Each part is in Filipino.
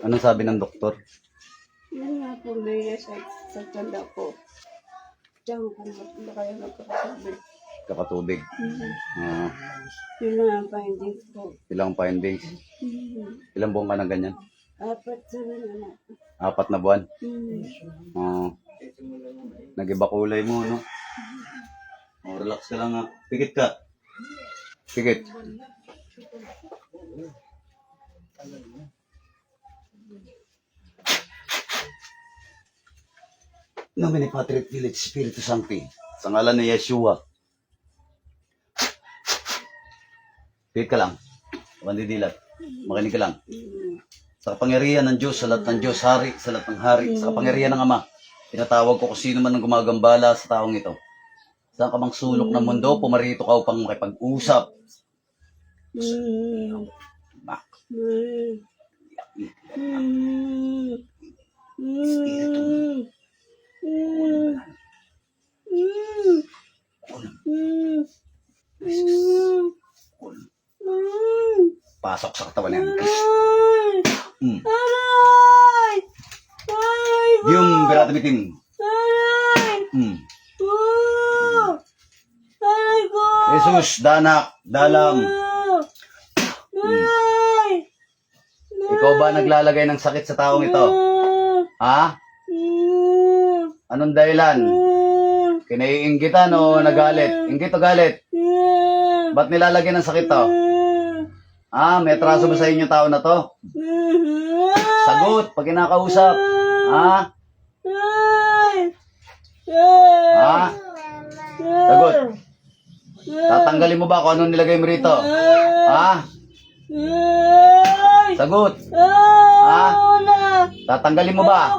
Anong sabi ng doktor? Yun nga po, may sa tanda ko. Diyan ko na kaya nagkakasabit. Kakatubig. Ah, Yun lang ang findings ko. ilang findings? Ilang buwan ka na ganyan? Apat sa anak. 4 na buwan. Hmm. Nag-iba kulay mo, no? Oh, relax ka lang, ha. Pikit ka. Pikit. Nomine Patri et Filii et Spiritus Sancti. Sa ngalan ni Yeshua. Pikit ka lang. Mandidilat. Makinig ka lang. Sa kapangyarihan ng Diyos, sa lahat ng Diyos, hari, sa lahat ng hari, sa kapangyarihan ng Ama, tinatawag ko kung sino man ang gumagambala sa taong ito. Saan ka mang sulok ng mundo, pumarito ka upang makipag-usap. Bak. Pasok sa katawan yan. Aray! Aray! Yung berata bitim. Aray! Aray ko! Jesus, danak, dalam. Aray! Ikaw ba naglalagay ng sakit sa taong ito? Ha? Anong dahilan? Kinaiinggitan o nagalit? Inggit o galit? Ba't nilalagay ng sakit to? May atraso ba sa inyo tao na to? Sagot pag kinakausap. Sagot. Tatanggalin mo ba kung anong nilagay mo rito? Sagot. Tatanggalin mo ba?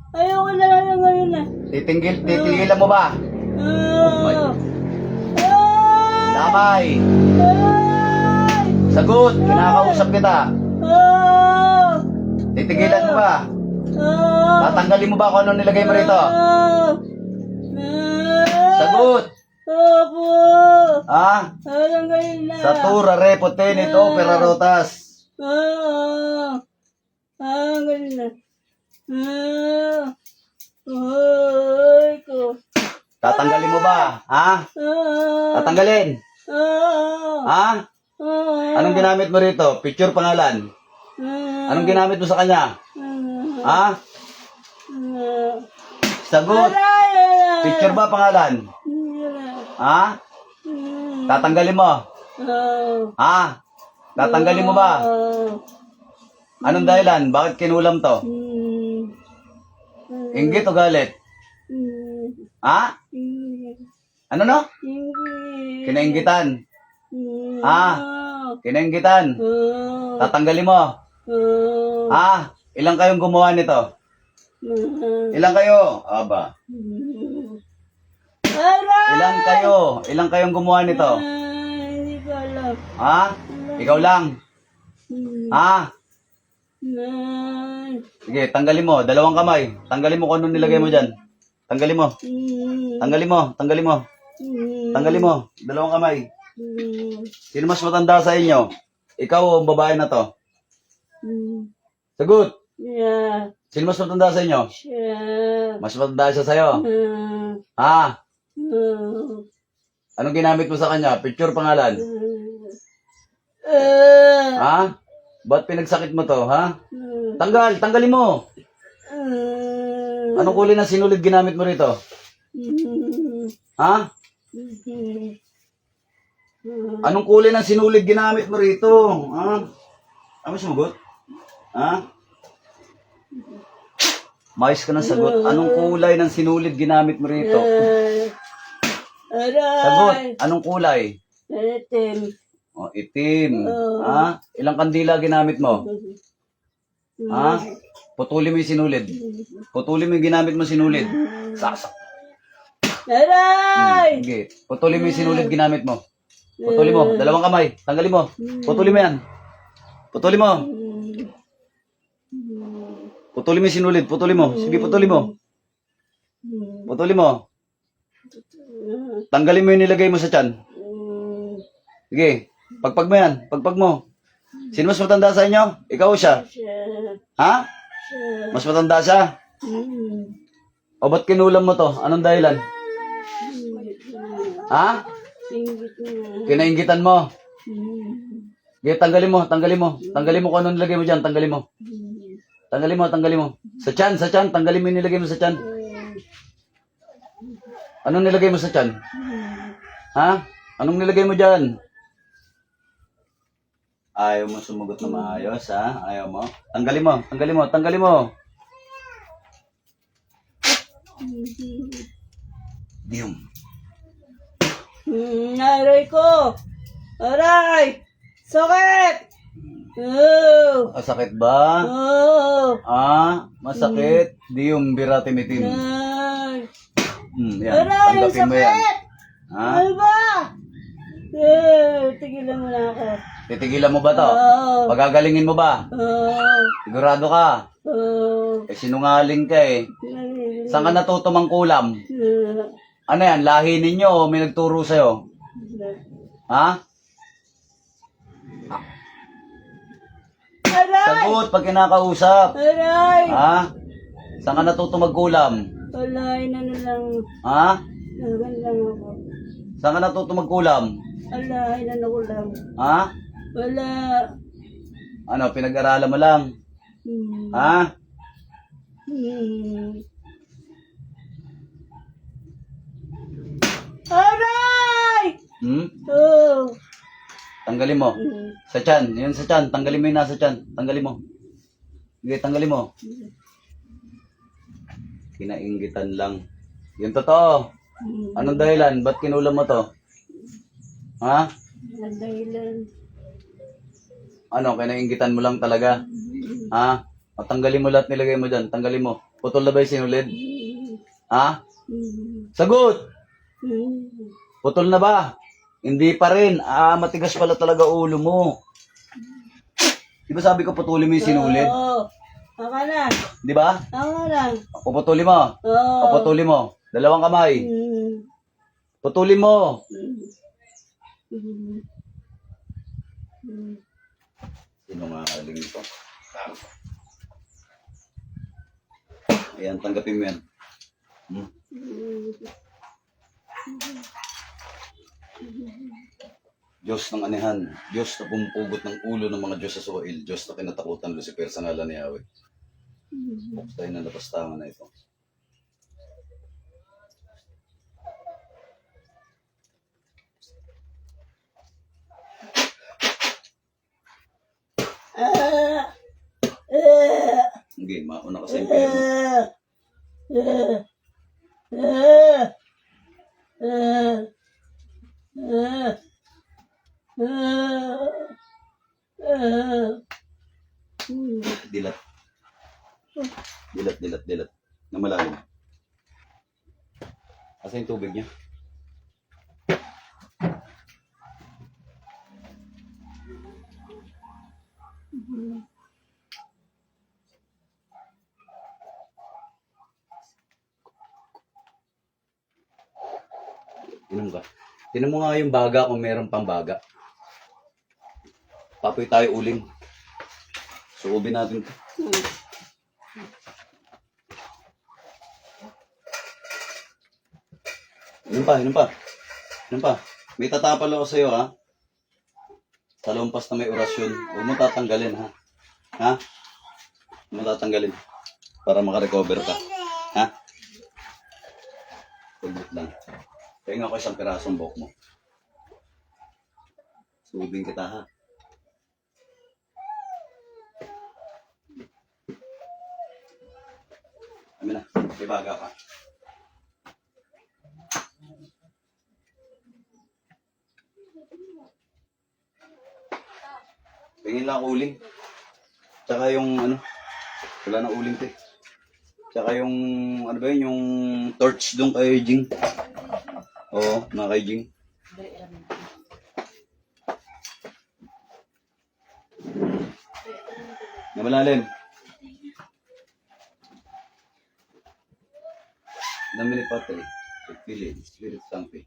Ayoko na lang ngayon na. Titigilan mo ba? Damay. Sagot, kinakausap kita. Titigilan mo ba? Tatanggalin mo ba kung anong nilagay mo rito? Sagot. Opo. Tatanggalin na. Sa tura, repoten, ito, perarotas. Ganun na. Ay ko. Tatanggalin mo ba? Tatanggalin. Anong ginamit mo rito? Picture, pangalan. Anong ginamit mo sa kanya? Sagot. Picture ba, pangalan? Tatanggalin mo. Tatanggalin mo ba? Anong dahilan? Bakit kinulam to? Inggit o galit? Ano no? Kinainggitan. Kinainggitan. Tatanggalin mo. Ilang kayong gumawa nito? Ilang kayo? Aba. Ilang kayo? Ilang kayong gumawa nito? Hindi ko alam. Ikaw lang. Sige, tanggalin mo. 2 kamay. Tanggalin mo kung anong nilagay mo dyan. Tanggalin mo. Tanggalin mo. Tanggalin mo. Tanggalin mo. 2 kamay. Sino mas matanda sa inyo? Ikaw o ang babae na to? Sagot. Yeah. Sino mas matanda sa inyo? Yeah. Mas matanda siya sa'yo. Anong ginamit mo sa kanya? Picture, pangalan. Ba't pinagsakit mo to, Tanggal, tanggalin mo. Anong kulay na sinulid ginamit mo rito? Anong kulay ng sinulid ginamit mo rito? Ano sumagot? Mais ka ng sagot. Anong kulay ng sinulid ginamit mo rito? Sagot. Anong kulay? Itim. Itim. Ilang kandila ginamit mo? Putuli mo yung sinulid. Putuli mo yung ginamit mo sinulid. Saksak. Aray! Sige. Putuli mo yung sinulid ginamit mo. Putuli mo. 2 kamay. Tanggalin mo. Putuli mo yan. Putuli mo. Putuli mo yung sinulid. Putuli mo. Sige, putuli mo. Putuli mo. Tanggalin mo yung nilagay mo sa tiyan. Sige. Pagpag mo yan. Pagpag mo. Sino mas matanda sa inyo? Ikaw o siya? Siya. Ha? Siya. Mas matanda siya? O ba't kinulam mo to? Anong dahilan? Ha? Ingit na. Kinainggitan mo? Hmm. Sige, tanggalin mo, tanggalin mo. Tanggalin mo kung anong nilagay mo dyan, tanggalin mo. Tanggalin mo, tanggalin mo. Sa tiyan, tanggalin mo yung nilagay mo sa tiyan. Anong nilagay mo sa tiyan? Ha? Anong nilagay mo dyan? Ayaw mo sumagot na maayos, ha? Ayaw mo? Tanggalin mo, tanggalin mo, tanggalin mo. Diyum. Aray ko! Aray! Sakit! Oh! Masakit ba? Oh! Masakit. Diyum biratimitin. Ay! Yan, Aray! tanggapin mo yan. Sakit! Ha? Ano ba? Tigilan mo na ako. Titigilan mo ba to? Oo. Pagagalingin mo ba? Oh! Sigurado ka? Oh! Sinungaling ka eh. Saan ka natuto mangkulam? Ano yan, lahi ninyo o may nagturo sa'yo? Ha? Aray! Sagot pag kinakausap. Aray! Ha? Saan ka natuto magkulam? Wala, inano lang. Ha? Nagan lang ako. Saan ka natuto magkulam? Wala, inano ko lang. Ha? Wala. Ano, pinag-aralan mo lang? Hmm. Ha? Hmm. Aray! Hmm? Oh! Tanggalin mo. Hmm. Sa tiyan. Yun sa tiyan. Tanggalin mo yung nasa tiyan. Tanggalin mo. Sige, tanggalin mo. Kinainggitan lang. Yung totoo. Anong dahilan? Ba't kinulam mo to? Ha? Ang dahilan. Ano, kinainggitan mo lang talaga? Ha? O, tanggalin mo lahat nilagay mo dyan. Tanggalin mo. Putol na ba yung sinulid? Ha? Sagot! Putol na ba? Hindi pa rin. Matigas pala talaga ulo mo. Di ba sabi ko putulin mo yung sinulid? Oo. Aka na. Di ba? Aka na. Puputulin mo. Oo. O, putulin mo. Dalawang kamay. Putulin mo. Sino nga aling ito? Ayan, tanggapin mo yan. Diyos ng anihan, Diyos na pumupugot ng ulo ng mga Diyos sa Suwail, Diyos na kinatakutan Lucifer sa ngalan ni Yahweh. Buksan na napastangan na ito. Hindi, mauna ka sa impyerno. Dilat. Dilat. Na malalim. Asa yung tubig niya? Inom ka. Tinan mo nga yung baga kung meron pang baga. Papoy tayo uling. Suubin natin ito. Inom pa. May tatapal ako sa'yo, ha? Sa lumpas na may orasyon. Huwag mo tatanggalin, ha? Ha? Huwag mo tatanggalin. Para makarecover ka. Ha? Tugot lang. Kaya nga ko isang pirasong buhok mo. Suubin kita, ha? Amin na. May baga ka. Tingin lang uling. Tsaka yung ano, wala na uling to eh. Tsaka yung, ano ba yun, yung torch doon kay Jing. Oo, mga kay Jing. Na malalim. Namin ni Patay. Pagpili, spirit sampi.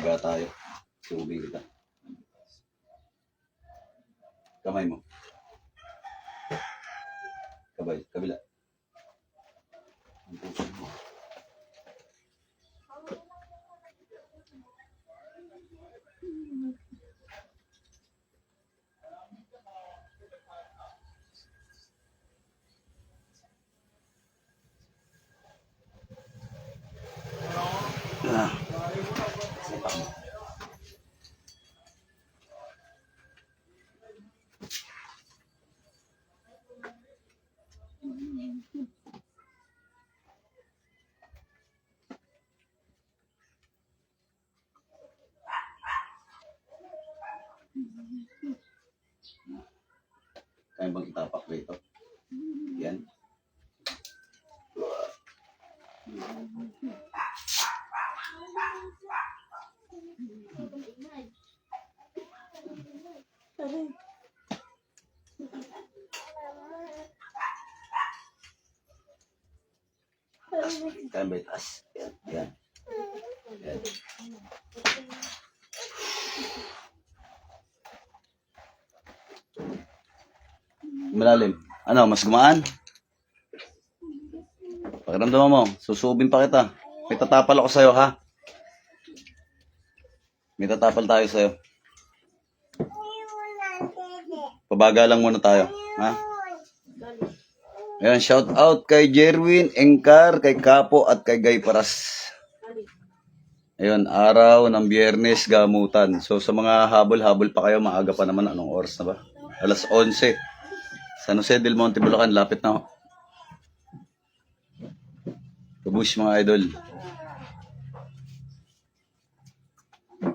Higa tayo. Subing kita. Kamay mo. Kabila. Ang puso mo. Ah. Kaya bang itapak dito? Yan. Aray. Kaya ba itaas? Yan. Yan. Yan. Malalim. Ano, mas gumaan? Pakiramdaman mo, susubin pa kita. May tatapal ako sa'yo, ha? May tatapal tayo sa'yo. Pabaga lang muna tayo, ha? Ayan, shout out kay Jerwin, Engkar, kay Kapo, at kay Guy Paras. Ayun, araw ng Biyernes, gamutan. So, sa mga habol-habol pa kayo, maaga pa naman. Anong oras na ba? Alas 11. San Jose del Monte, Bulacan, lapit na ho. Kabush mga idol.